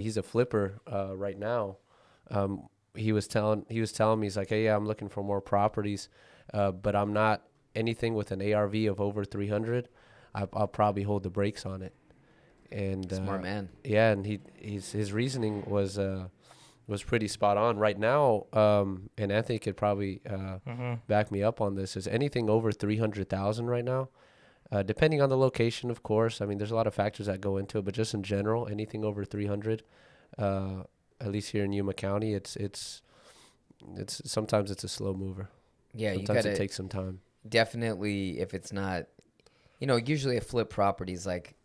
he's a flipper right now. He was telling me, he's like, hey, yeah, I'm looking for more properties, but I'm not anything with an ARV of over 300. I'll probably hold the brakes on it. And Smart man. yeah, and his reasoning was pretty spot on. Right now, and Anthony could probably back me up on this, is anything over 300,000 right now. Depending on the location, of course. I mean, there's a lot of factors that go into it, but just in general, anything over 300, at least here in Yuma County, it's sometimes it's a slow mover. Yeah, you Sometimes gotta it takes some time. definitely, if it's not, usually a flip property is like,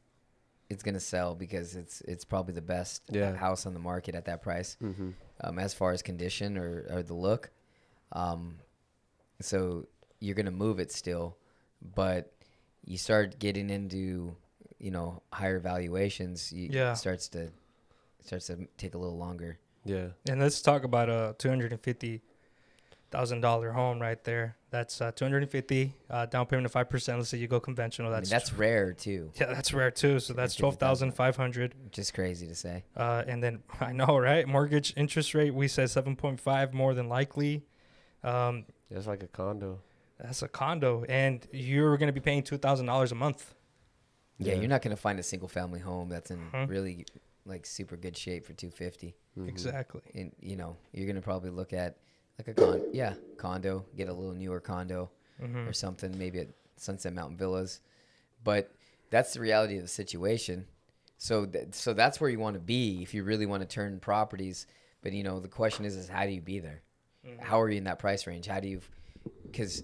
it's gonna sell because it's probably the best Yeah. house on the market at that price, Mm-hmm. as far as condition or the look. Um, so you're gonna move it still, but you start getting into higher valuations. Yeah. It starts to take a little longer. Yeah. And let's talk about a $250,000 home right there. That's 250 down payment of 5%. Let's say you go conventional. I mean, that's rare too, yeah, that's rare too. So that's 12,500. which is crazy to say. And then I know, right? Mortgage interest rate, we said 7.5 more than likely. It's like a condo. That's a condo, and you're going to be paying $2,000 a month. Yeah, Yeah. you're not gonna find a single family home that's in Mhm. really like super good shape for 250. Mhm. Exactly. And you're gonna probably look at like a condo, get a little newer condo Mm-hmm. or something, maybe at Sunset Mountain Villas. But that's the reality of the situation. So so that's where you want to be if you really want to turn properties. But the question is how do you be there? How are you in that price range? How do you? Because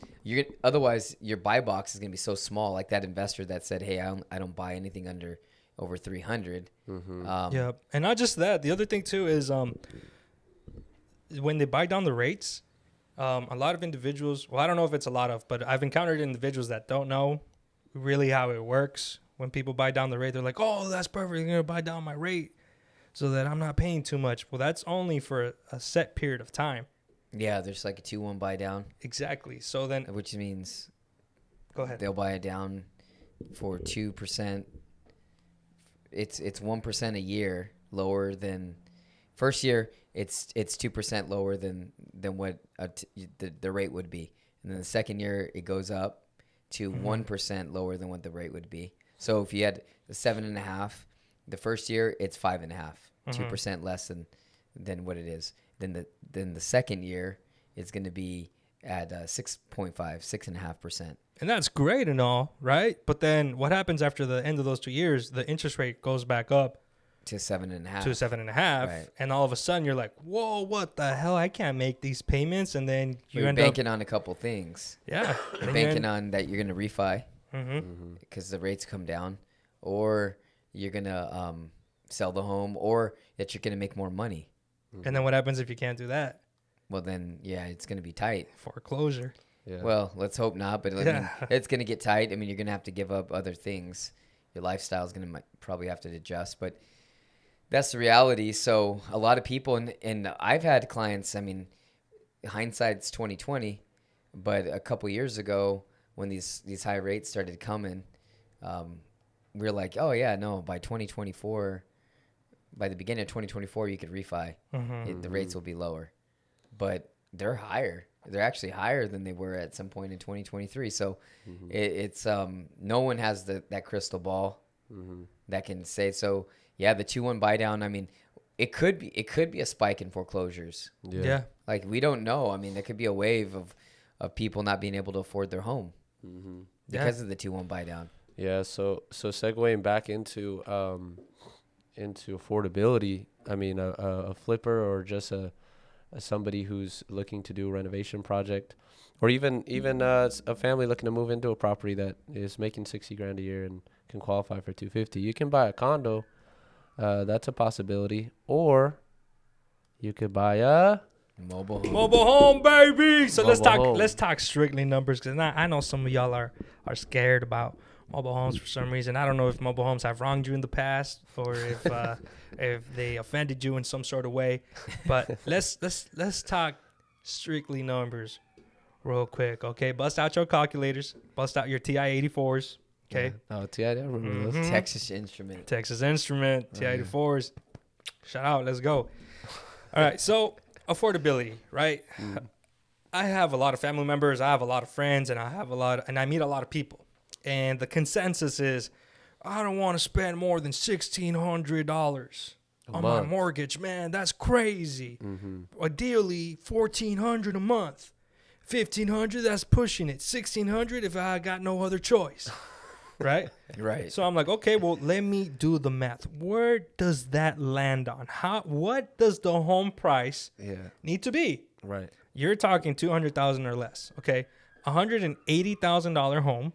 otherwise your buy box is gonna be so small. Like that investor that said, "Hey, I don't buy anything under over 300." Mm-hmm. Yeah, and not just that. The other thing too is when they buy down the rates, a lot of individuals. Well, I don't know if it's a lot of, but I've encountered individuals that don't know really how it works. When people buy down the rate, they're like, "Oh, that's perfect. You're gonna buy down my rate so that I'm not paying too much." Well, that's only for a set period of time. Yeah, there's like a 2-1 buy down, Exactly. So then, which means go ahead. they'll buy it down for 2%. It's 1% a year lower than first year. It's 2% lower than what the rate would be, and then the second year it goes up to 1% lower than what the rate would be. So if you had the 7.5, the first year it's 5.5, 2% less than what it is. Then the second year it's going to be at 6.5, 6.5%. And that's great and all, right? But then what happens after the end of those 2 years? The interest rate goes back up To 7.5. to 7.5, Right. and all of a sudden you're like, "Whoa, what the hell? I can't make these payments." And then you You're end up, banking on a couple things. yeah, You're banking on that you're going to refi Mm-hmm. because the rates come down, or you're going to sell the home, or that you're going to make more money. And then what happens if you can't do that? Well, then, yeah, it's going to be tight. Foreclosure. Yeah. Well, let's hope not, but I mean, Yeah. it's going to get tight. I mean, you're going to have to give up other things. Your lifestyle is going to probably have to adjust, but that's the reality. So a lot of people, and I've had clients, I mean, hindsight's 2020, but a couple years ago when these high rates started coming, we were like, oh yeah, no, by 2024, by the beginning of 2024, you could refi. The rates will be lower, but they're higher. They're actually higher than they were at some point in 2023. So it's no one has that crystal ball that can say. So yeah, the 2-1 buy down. I mean, it could be a spike in foreclosures. Yeah. Like we don't know. I mean, there could be a wave of people not being able to afford their home because of the 2-1 buy down. Yeah, so segueing back into affordability, I mean, a flipper or just somebody who's looking to do a renovation project, or even a family looking to move into a property that is making $60,000 a year and can qualify for 250. You can buy a condo, that's a possibility, or you could buy a Mobile home. Mobile home, baby. So Mobile home. let's talk strictly numbers, because I know some of y'all are scared about mobile homes for some reason. I don't know if mobile homes have wronged you in the past, or if they offended you in some sort of way. But let's talk strictly numbers real quick, okay? Bust out your calculators. Bust out your TI-84s, okay? Oh, I remember those. Texas Instrument. Texas Instrument, TI-84s. Shout out. Let's go. All right. So affordability, right? I have a lot of family members. I have a lot of friends, and I meet a lot of people. And the consensus is, I don't want to spend more than $1,600 on my mortgage, man. That's crazy. Ideally, $1,400 a month. $1,500, that's pushing it. $1,600 if I got no other choice. Right? Right. So I'm like, okay, well, let me do the math. Where does that land on? What does the home price need to be? Right. You're talking $200,000 or less. Okay. $180,000 home.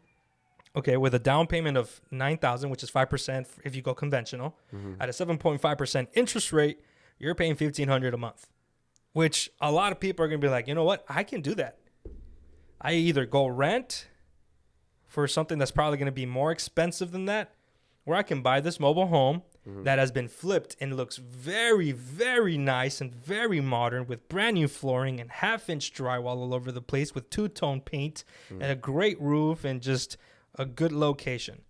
Okay, with a down payment of $9,000, which is 5% if you go conventional. At a 7.5% interest rate, you're paying $1,500 a month. Which a lot of people are gonna be like, you know what? I can do that. I either go rent for something that's probably going to be more expensive than that, or I can buy this mobile home that has been flipped and looks very, very nice and very modern with brand new flooring and half-inch drywall all over the place with two-tone paint and a great roof and just a good location.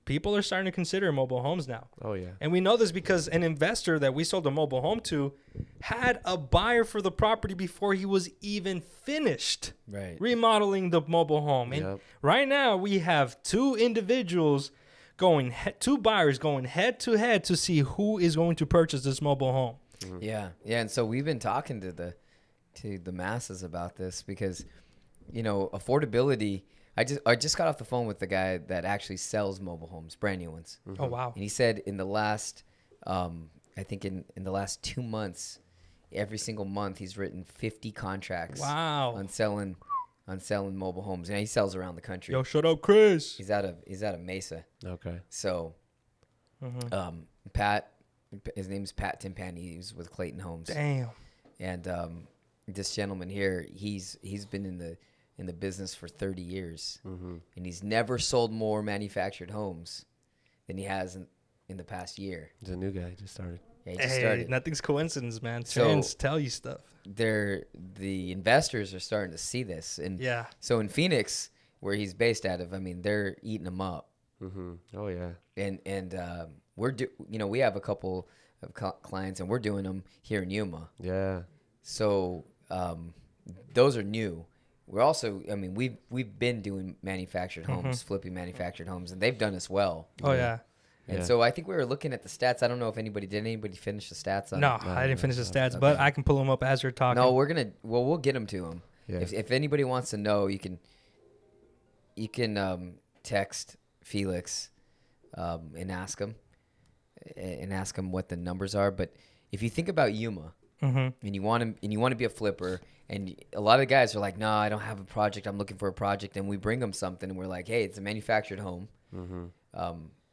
People are starting to consider mobile homes now. Oh, yeah. And we know this because an investor that we sold a mobile home to had a buyer for the property before he was even finished remodeling the mobile home. And right now we have two buyers going head to head to see who is going to purchase this mobile home. Yeah. And so we've been talking to the masses about this because, affordability. I just got off the phone with the guy that actually sells mobile homes, brand new ones. Oh, wow. And he said in the last, I think in the last 2 months, every single month he's written 50 contracts. Wow. On selling mobile homes. And he sells around the country. Yo, shut up, Chris. He's out of Mesa. Okay. So, Pat, his name's Pat Timpani. He's with Clayton Homes. Damn. And this gentleman here, he's been in the business for 30 years, and he's never sold more manufactured homes than he has in the past year. He's a new guy. He just started. Yeah, he just started. Nothing's coincidence, man. So, Trends tell you stuff. The investors are starting to see this, and so in Phoenix, where he's based out of, I mean, they're eating him up. Oh yeah. And we have a couple of clients, and we're doing them here in Yuma. Yeah. So those are new. We're also, I mean, we've been doing manufactured homes, flipping manufactured homes, and they've done us well. Oh, yeah. And so I think we were looking at the stats. I don't know if anybody finish the stats on No, I didn't finish the stats, but I can pull them up as you're talking. No, we'll get them to them. Yeah. If anybody wants to know, you can text Felix and ask him what the numbers are. But if you think about Yuma, and you want to be a flipper, and a lot of guys are like, no, I don't have a project, I'm looking for a project, and we bring them something, and we're like, hey, it's a manufactured home.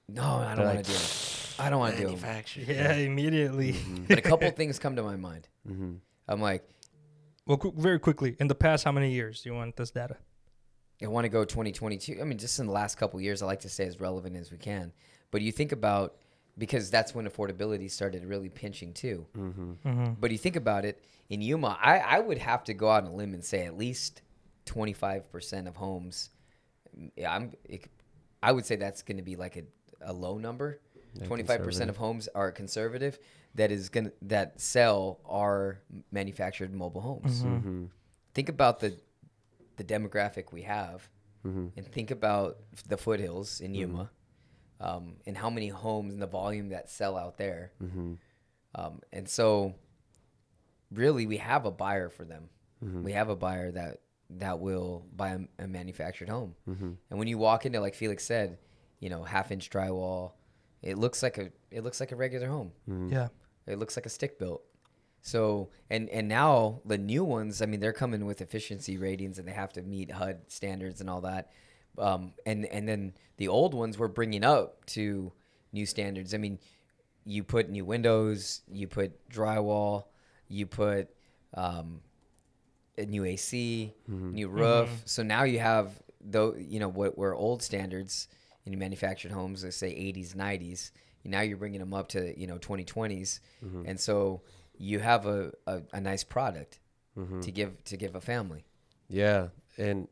No, I don't want to do it. I don't want to do it. Yeah, immediately. But a couple things come to my mind. I'm like, well, very quickly, in the past how many years do you want this data? I want to go 2022. I mean, just in the last couple of years, I like to stay as relevant as we can. But you think about, because that's when affordability started really pinching too. But you think about it, in Yuma, I would have to go out on a limb and say at least 25% of homes. I would say that's going to be like a low number. 25% of homes are conservative that sell are manufactured mobile homes. Think about the demographic we have, and think about the foothills in Yuma. And how many homes and the volume that sell out there. And so really we have a buyer for them. We have a buyer that will buy a manufactured home. And when you walk into, like Felix said, 1/2-inch drywall, it looks like a regular home. Yeah. It looks like a stick built. So, and now the new ones, I mean, they're coming with efficiency ratings and they have to meet HUD standards and all that. And then the old ones we're bringing up to new standards. I mean, you put new windows, you put drywall, you put a new AC, new roof. So now you have what were old standards in manufactured homes, let's say 80s, 90s. Now you're bringing them up to 2020s, and so you have a nice product to give a family. Yeah, and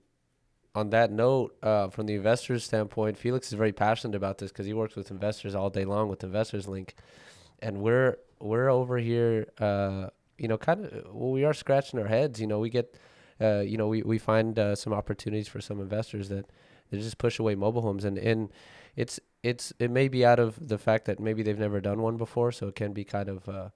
on that note, from the investor's standpoint, Felix is very passionate about this because he works with investors all day long with Investors Link, and we're we're over here, you know, kind of, well, we are scratching our heads. You know, we get, you know, we find some opportunities for some investors that they just push away mobile homes, and it may be out of the fact that maybe they've never done one before, so it can be kind of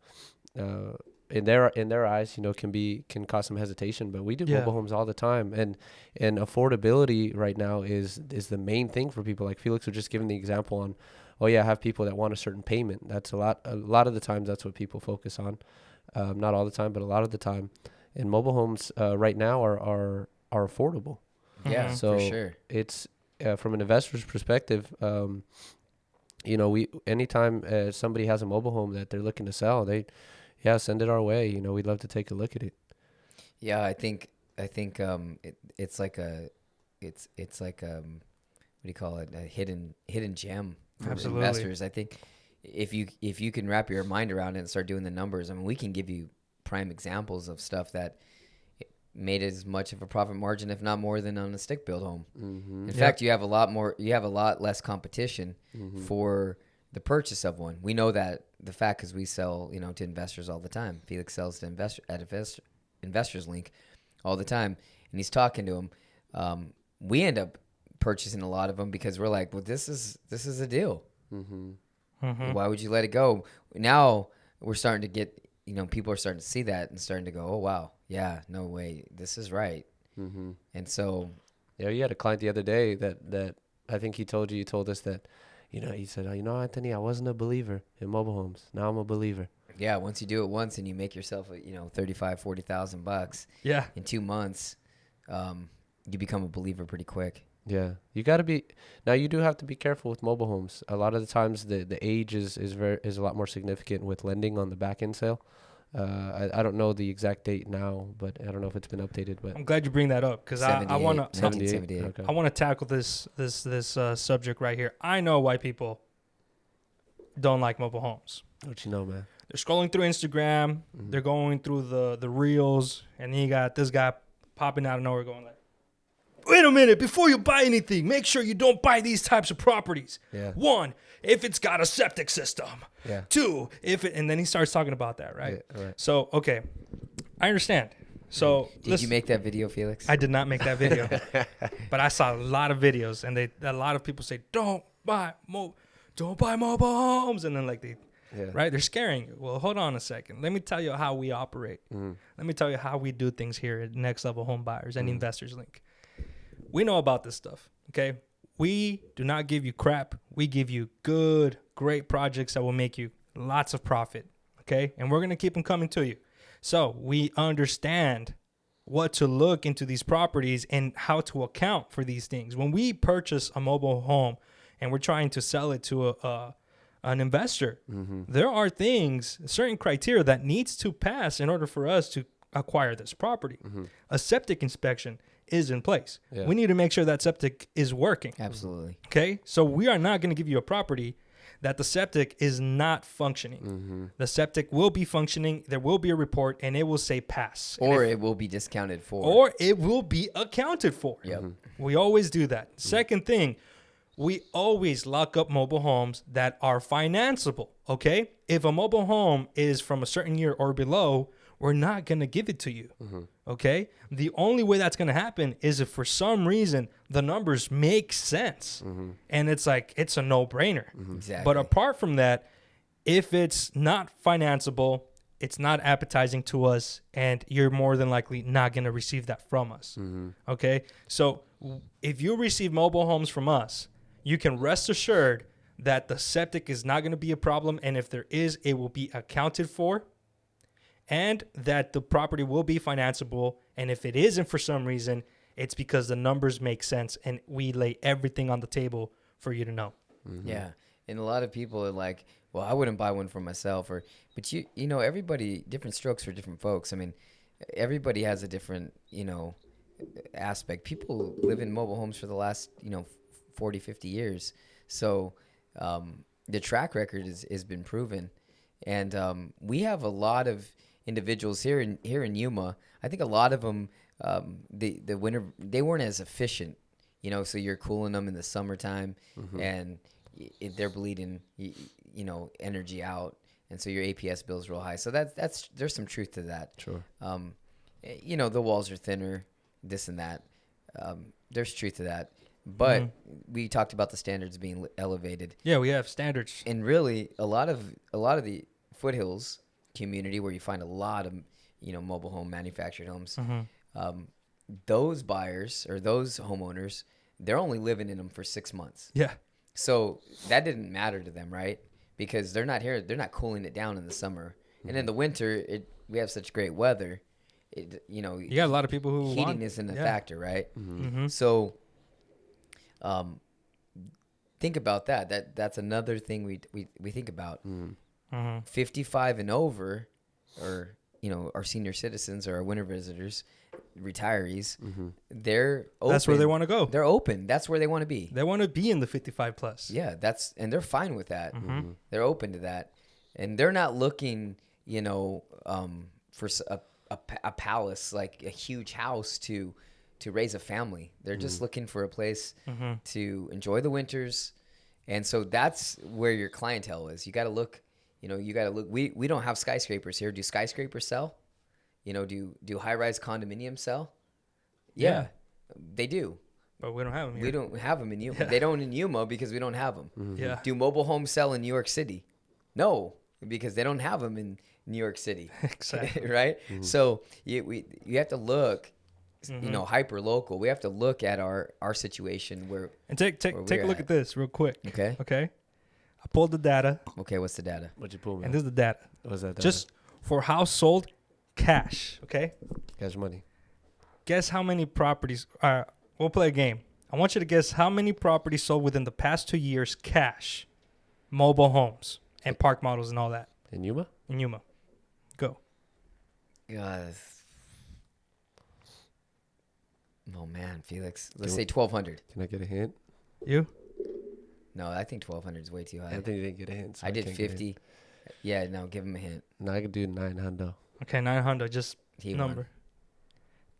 in their eyes, you know, can cause some hesitation. But we do Yeah. mobile homes all the time, and affordability right now is the main thing for people. Like Felix was just giving the example on, oh yeah, I have people that want a certain payment. That's a lot of the times that's what people focus on. Not all the time, but a lot of the time. And mobile homes right now are affordable. Yeah, Mhm. So for sure. it's from an investor's perspective. You know, anytime somebody has a mobile home that they're looking to sell, send it our way. You know, we'd love to take a look at it. Yeah, I think it's like what do you call it? A hidden gem for Absolutely. investors. I think if you can wrap your mind around it and start doing the numbers, I mean, we can give you prime examples of stuff that made as much of a profit margin, if not more, than on a stick build home. Mm-hmm. In fact, you have a lot less competition for the purchase of one. We know that the fact because we sell, you know, to investors all the time. Felix sells to Investors Link all the time, and he's talking to them. We end up purchasing a lot of them because we're like, well, this is a deal. Mm-hmm. Mhm. Why would you let it go? Now we're starting to get, you know, people are starting to see that and starting to go, oh wow, yeah, no way, this is right. Mm-hmm. And so Yeah, you had a client the other day that I think you told us that, you know, he said, oh, you know, Anthony, I wasn't a believer in mobile homes. Now I'm a believer. yeah, once you do it once and you make yourself, you know, $35,000-$40,000 Yeah. in 2 months, you become a believer pretty quick. Yeah, you got to be. Now you do have to be careful with mobile homes. A lot of the times, the age is a lot more significant with lending on the back end sale. I don't know the exact date now, but I don't know if it's been updated. But I'm glad you bring that up because I want to 1978. Okay. I want to tackle this subject right here. I know why people don't like mobile homes. What you know, man? They're scrolling through Instagram, Mhm. they're going through the reels, and then you got this guy popping out of nowhere going like, wait a minute, before you buy anything, make sure you don't buy these types of properties. Yeah. 1, if it's got a septic system. Yeah. 2, and then he starts talking about that, right? Yeah, right. So, okay, I understand. So, Did you make that video, Felix? I did not make that video, but I saw a lot of videos, and a lot of people say, don't buy mobile homes, and then like Yeah. right, they're scaring you. Well, hold on a second. Let me tell you how we operate. Mhm. Let me tell you how we do things here at Next Level Home Buyers and Mhm. Investors Link. We know about this stuff, okay? We do not give you crap. We give you good, great projects that will make you lots of profit, okay? And we're going to keep them coming to you. So we understand what to look into these properties and how to account for these things. When we purchase a mobile home and we're trying to sell it to an investor, there are things, certain criteria that needs to pass in order for us to acquire this property. A septic inspection is in place. Yeah. We need to make sure that septic is working. Absolutely. Okay, so we are not going to give you a property that the septic is not functioning. The septic will be functioning. There will be a report, and it will say pass, Or it will be discounted for. or it will be accounted for. Yep. We always do that. Second thing, we always lock up mobile homes that are financeable. Okay, if a mobile home is from a certain year or below, we're not going to give it to you. Okay, the only way that's going to happen is if for some reason the numbers make sense, and it's like it's a no-brainer. Exactly. But apart from that, if it's not financeable, it's not appetizing to us, and you're more than likely not going to receive that from us. Okay, so if you receive mobile homes from us, you can rest assured that the septic is not going to be a problem, and if there is, it will be accounted for, and that the property will be financeable. And if it isn't for some reason, it's because the numbers make sense, and we lay everything on the table for you to know. Yeah. And a lot of people are like, well, I wouldn't buy one for myself, but you know, everybody, different strokes for different folks. I mean, everybody has a different, you know, aspect. People live in mobile homes for the last, you know, 40, 50 years. So the track record has been proven. And we have a lot of individuals here in Yuma. I think a lot of them, the winter, they weren't as efficient, you know, so you're cooling them in the summertime and they're bleeding, you know, energy out. and so your APS bill is real high. So that's there's some truth to that. Sure. You know, the walls are thinner, this and that. There's truth to that. But we talked about the standards being elevated. Yeah, we have standards. And really, a lot of the foothills community where you find a lot of, you know, mobile home manufactured homes, those buyers or those homeowners, they're only living in them for 6 months. Yeah. So that didn't matter to them, right? Because they're not here. They're not cooling it down in the summer. And in the winter, we have such great weather. You know, You got a lot of people who heating want, isn't a yeah. factor, right? Mm-hmm. So, think about that. That's another thing we think about. 55 and over, or you know, our senior citizens or our winter visitors, retirees, they're open. That's where they want to go. They're open. That's where they want to be. They want to be in the 55 plus. Yeah, and they're fine with that. Mm-hmm. They're open to that, and they're not looking, you know, for a palace, like a huge house to raise a family. They're just looking for a place to enjoy the winters, and so that's where your clientele is. You got to look. You know, you got to look. We don't have skyscrapers here. Do skyscrapers sell? You know, do high-rise condominiums sell? Yeah, they do. But we don't have them here. We don't have them in Yuma. They don't in Yuma because we don't have them. Yeah. Do mobile homes sell in New York City? No, because they don't have them in New York City. Exactly. Right? So you have to look, you know, hyper local. We have to look at our situation where. And take a look at this real quick. Okay. Okay. I pulled the data, Okay, what's the data? What'd you pull, man? and this is the data. What's that? Just for house sold, cash. Okay. cash money. Guess how many properties. We'll play a game. I want you to guess how many properties sold within the past 2 years, cash, mobile homes, and park models and all that In Yuma? in Yuma. Go. Oh man, Felix. Let's say 1,200. Can I get a hint? You? No, I think 1,200 is way too high. Anthony didn't get a hint. So I did can't get a hint. 50. Yeah, no, give him a hint. No, I could do 900. Okay, 900. Just He number. won.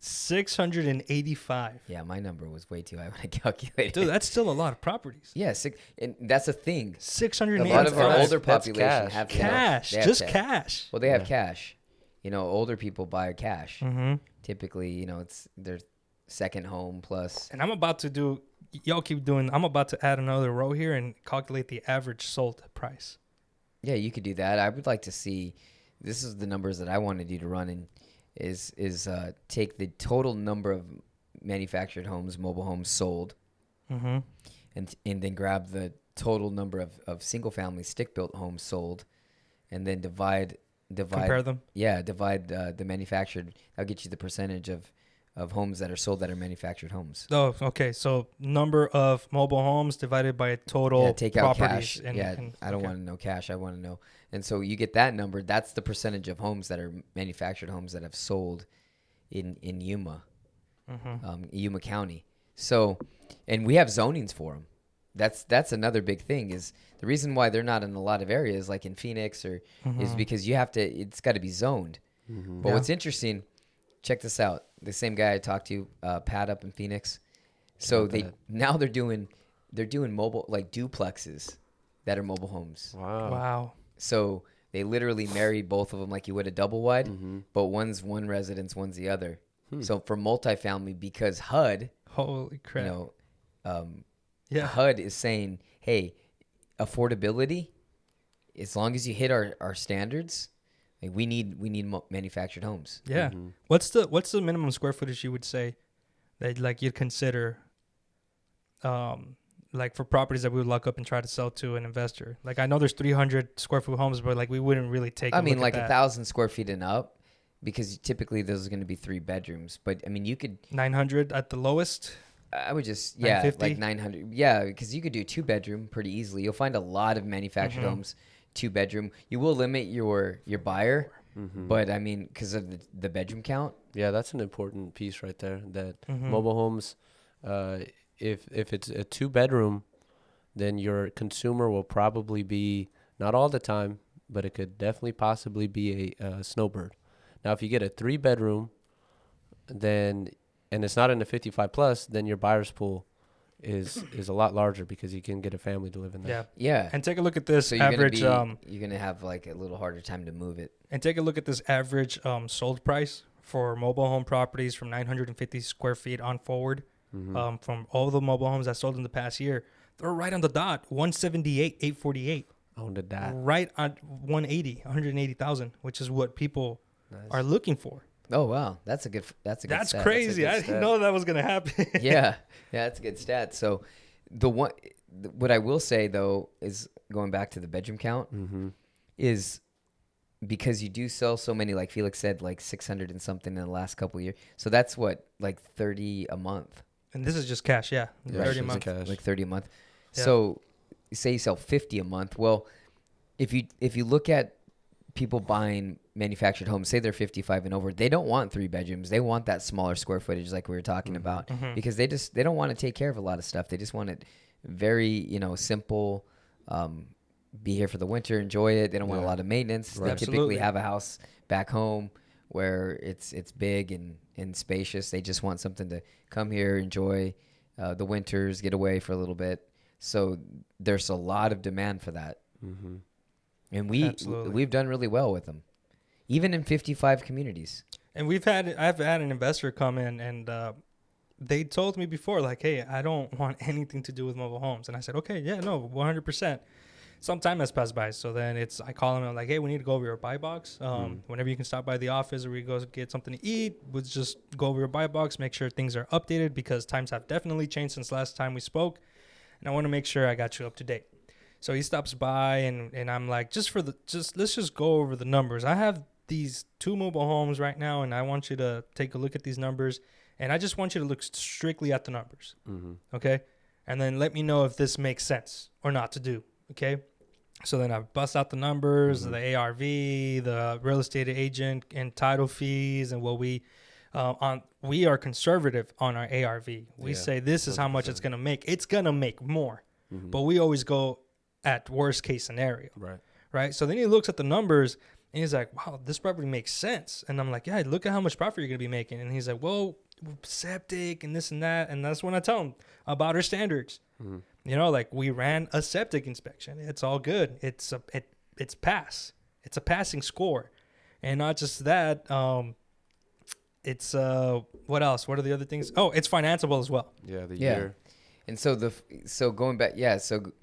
685. Yeah, my number was way too high when I calculated. Dude, that's still a lot of properties. Yeah, and that's a thing. A 685. lot of our older That's population cash. have cash. They have Just cash. Well, they have cash. You know, older people buy cash. Mm-hmm. Typically, you know, it's their second home plus. And I'm about to do. Y'all keep doing. I'm about to add another row here and calculate the average sold price. Yeah, you could do that. I would like to see. This is the numbers that I wanted you to run in. Is take the total number of manufactured homes, mobile homes sold, Mm-hmm. and then grab the total number of single family stick built homes sold, and then divide. Compare them. Yeah, divide the manufactured. That'll get you the percentage of homes that are sold that are manufactured homes. Oh, okay. So number of mobile homes divided by total Yeah, take out properties. cash. I don't want to know cash. I want to know. And so you get that number. That's the percentage of homes that are manufactured homes that have sold in Yuma, Yuma County. So, and we have zonings for them. That's another big thing is the reason why they're not in a lot of areas like in Phoenix is because you have to. It's got to be zoned. But what's interesting, check this out. The same guy I talked to, Pat up in Phoenix. So they're doing mobile like duplexes that are mobile homes. Wow. So they literally marry both of them like you would a double wide, but one's one residence, one's the other. So for multifamily, because HUD, Holy crap. you know, yeah. HUD is saying, hey, affordability, as long as you hit our standards, like we need manufactured homes. Yeah. What's the minimum square footage you would say that like you'd consider like for properties that we would lock up and try to sell to an investor? Like I know there's 300 square foot homes, but like we wouldn't really take. I mean, like 1,000 square feet and up, because typically those are going to be 3 bedrooms. But I mean, you could 900 at the lowest. I would just 950? like 900. Yeah, because you could do 2 bedroom pretty easily. You'll find a lot of manufactured homes 2 bedroom. You will limit your buyer, but I mean, because of the bedroom count. Yeah, that's an important piece right there. That mobile homes, if it's a 2-bedroom, then your consumer will probably be, not all the time, but it could definitely possibly be a snowbird. Now, if you get a 3-bedroom, then and it's not in the 55 plus, then your buyer's pool is a lot larger because you can get a family to live in there. Yeah. Yeah. And take a look at this So you're average. you're gonna have like a little harder time to move it. And take a look at this average sold price for mobile home properties from 950 square feet on forward. Mm-hmm. From all the mobile homes that sold in the past year, they're right on the dot. 178, 848. Owned that. Right on 180,000, which is what people are looking for. Oh wow, that's a good. That's That's stat. crazy. I stat. didn't know that was gonna happen. Yeah, that's a good stat. So, what I will say though is going back to the bedroom count Mm-hmm. is because you do sell so many, like Felix said, like 600 and something in the last couple of years. So that's what, like 30 a month, And this is just cash, yeah. Yeah, 30 a it's month. cash. like 30 a month. Yeah. So, say you sell 50 a month. Well, if you look at people buying manufactured homes, say they're 55 and over, they don't want 3 bedrooms. They want that smaller square footage, like we were talking about, because they don't want to take care of a lot of stuff. They just want it very, simple. Be here for the winter, enjoy it. They don't want a Yeah. lot of maintenance. Right. They typically Absolutely. have a house back home where it's big and spacious. They just want something to come here, enjoy the winters, get away for a little bit. So there's a lot of demand for that. Mm-hmm. And Absolutely. we've done really well with them, even in 55 communities. And I've had an investor come in and they told me before, like, hey, I don't want anything to do with mobile homes. And I said, okay, yeah, no, 100%. Some time has passed by. So then I call him and I'm like, hey, we need to go over your buy box. Whenever you can stop by the office or we go get something to eat, let's just go over your buy box, make sure things are updated because times have definitely changed since last time we spoke. And I want to make sure I got you up to date. So he stops by and I'm like, let's just go over the numbers. I have these 2 mobile homes right now and I want you to take a look at these numbers and I just want you to look strictly at the numbers. Mm-hmm. Okay. And then let me know if this makes sense or not to do. Okay. So then I bust out the numbers, the ARV, the real estate agent and title fees and what we are conservative on our ARV. We Yeah, say this is how much 100%. it's going to make. It's going to make more, Mm-hmm. but we always go at worst case scenario. Right. Right. So then he looks at the numbers and he's like, wow, this property makes sense. And I'm like, yeah, look at how much profit you're going to be making. And he's like, well, septic and this and that. And that's when I tell him about our standards. Mm-hmm. Like we ran a septic inspection. It's all good. It's pass. It's a passing score. And not just that, it's what else? What are the other things? Oh, it's financeable as well. Yeah. The Yeah. year. And so going back,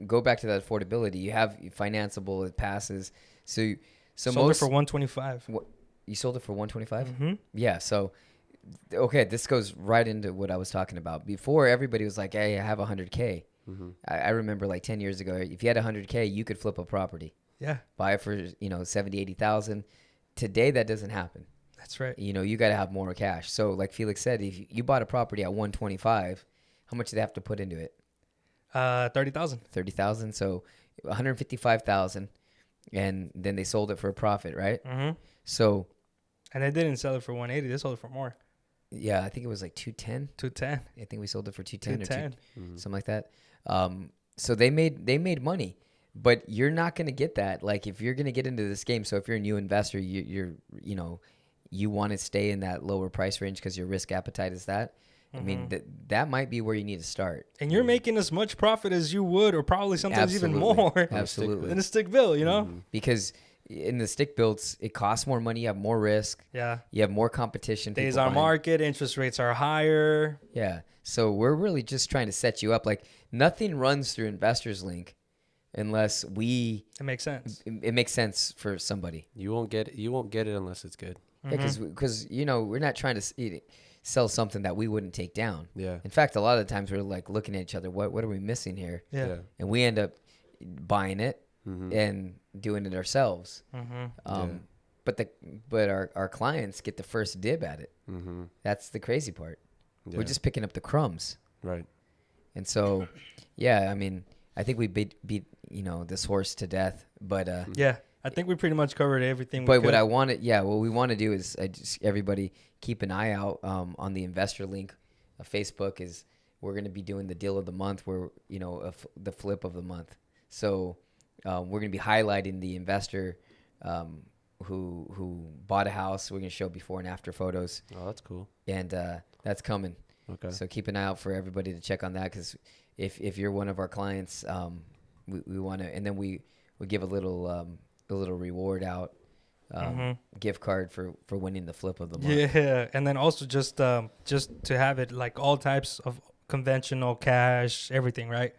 go back to that affordability. You have financeable, it passes. So Sold most it for 125. you sold it for 125. Mm-hmm. Yeah. So, okay, this goes right into what I was talking about. Before, everybody was like, hey, I have 100K. Mm-hmm. I remember like 10 years ago, if you had 100K, you could flip a property, Yeah, buy it for, 70, 80,000. Today, that doesn't happen. that's right. You got to have more cash. So like Felix said, if you bought a property at 125, how much do they have to put into it? 30,000. 30,000. So 155,000. And then they sold it for a profit, right? Mm-hmm. So And they didn't sell it for 180. They sold it for more. yeah, I think it was like 210. 210. I think we sold it for 210 or 210. Mm-hmm. something like that. So they made money, but you're not going to get that. Like if you're going to get into this game, so if you're a new investor, you want to stay in that lower price range because your risk appetite is that. I mean, that might be where you need to start. And you're making as much profit as you would, or probably sometimes even Absolutely. more, Absolutely. than a stick bill, Because in the stick builds, it costs more money. You have more risk. Yeah. You have more competition. Days people on buying. market, interest rates are higher. Yeah. So we're really just trying to set you up. Like nothing runs through Investors Link unless It makes sense. it makes sense for somebody. You won't get it unless it's good. Yeah, because we're not trying to sell something that we wouldn't take down. Yeah. In fact, a lot of the times we're like looking at each other. What are we missing here? Yeah. And we end up buying it Mm-hmm. and doing it ourselves. Mm-hmm. But our clients get the first dib at it. Mm-hmm. That's the crazy part. Yeah. We're just picking up the crumbs. Right. And so, yeah, I mean, I think we beat this horse to death. But Yeah. I think we pretty much covered everything. but what we want to do is just everybody keep an eye out on the Investor Link. Facebook is we're going to be doing the deal of the month, where the flip of the month. So we're going to be highlighting the investor who bought a house. We're going to show before and after photos, Oh, that's cool. and that's coming. Okay. So keep an eye out for everybody to check on that, because if you're one of our clients, we want to, and then we give a little reward out, gift card for winning the flip of the month. Yeah, and then also just to have it like all types of conventional cash, everything, right?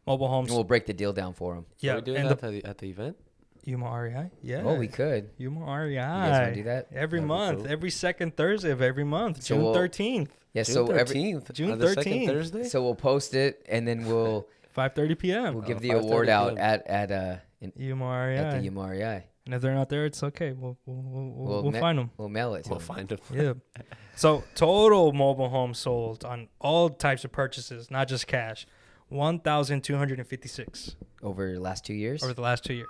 Mobile homes. And we'll break the deal down for them. Are Yeah, we doing and that at the event? Yuma REI. Yeah. Oh, we could. Yuma You guys want to REI. do that? Every That'd be month, cool. every second Thursday of every month, So June we'll- 13th, Yeah. June So 13th. June on the second 13th. Thursday. so we'll post it, and then we'll 5:30 p.m. give the 5:30 award out PM. at Yuma at the REI. UMREI. And if they're not there, it's okay. We'll ma- find them. We'll mail it to We'll them. find them. Yeah. So total mobile homes sold on all types of purchases, not just cash, 1,256 Over the last 2 years. over the last 2 years.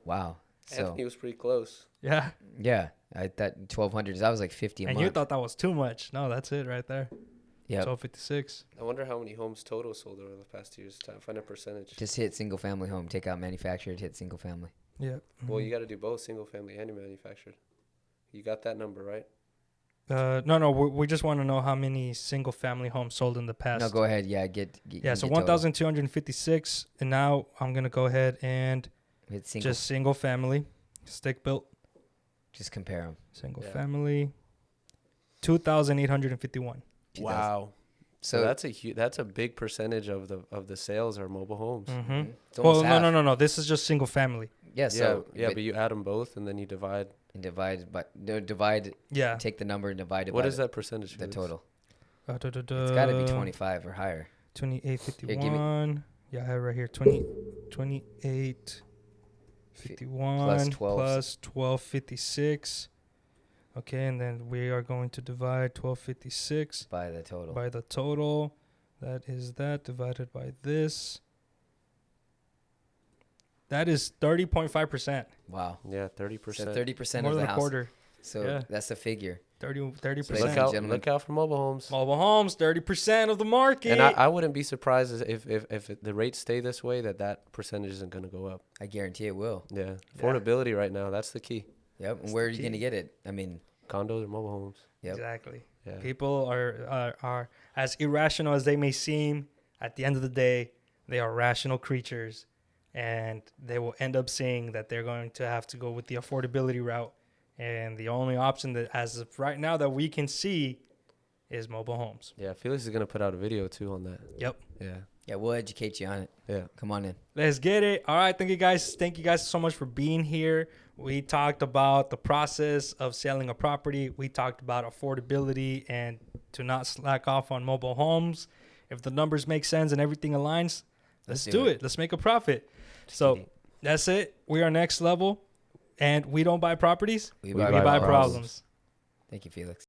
Wow. So Anthony was pretty close. Yeah. yeah, I thought 1,200. That was like 50 a And month. you thought that was too much. No, that's it right there. Yeah. 1256. I wonder how many homes total sold over the past 2 years. Try to find a percentage. Just hit single family home. Take out manufactured. Hit single family. Yeah. Well, you got to do both single family and manufactured. You got that number right? No. We just want to know how many single family homes sold in the past. No, go ahead. Yeah, get Yeah, so get total. 1,256. And now I'm going to go ahead and Hit single. just single family, stick built, Just compare them. single Yeah. family, 2,851. Wow. So So that's a big percentage of the sales are mobile homes. Mm-hmm. it's almost Well, half. no. This is just single family. Yeah. So but you add them both and then you divide. and divide. Yeah. Take the number and divide it What by is that percentage? the Felix? total. It's It's got to be 25 or higher. 2851. Yeah, I have it right here. 2851 plus 12. plus 1256. Okay, and then we are going to divide 1256 By the total. by the total. That is that divided by this. That is 30.5%. Wow. Yeah, 30%. So 30% More of than the a house. quarter. So Yeah. that's the figure. 30%. Ladies Look and out! gentlemen. Look out for mobile homes. Mobile homes, 30% of the market. And I wouldn't be surprised if the rates stay this way that percentage isn't going to go up. I guarantee it will. Yeah, affordability right now, that's the key. Yep. And That's where the are you going to key. get it? I mean, Condos or mobile homes. yep. Exactly. Yeah. People are as irrational as they may seem. At the end of the day, they are rational creatures, and they will end up seeing that they're going to have to go with the affordability route. And the only option that, as of right now, that we can see is mobile homes. Yeah, Felix is going to put out a video too on that. Yep. Yeah. Yeah, we'll educate you on it. Yeah. Come on in. Let's get it. All right. Thank you guys. Thank you guys so much for being here. We talked about the process of selling a property. We talked about affordability and to not slack off on mobile homes. If the numbers make sense and everything aligns, let's do it. Let's make a profit. So kidding. that's it. We are next level, and we don't buy properties. We We We buy buy problems. problems. Thank you, Felix.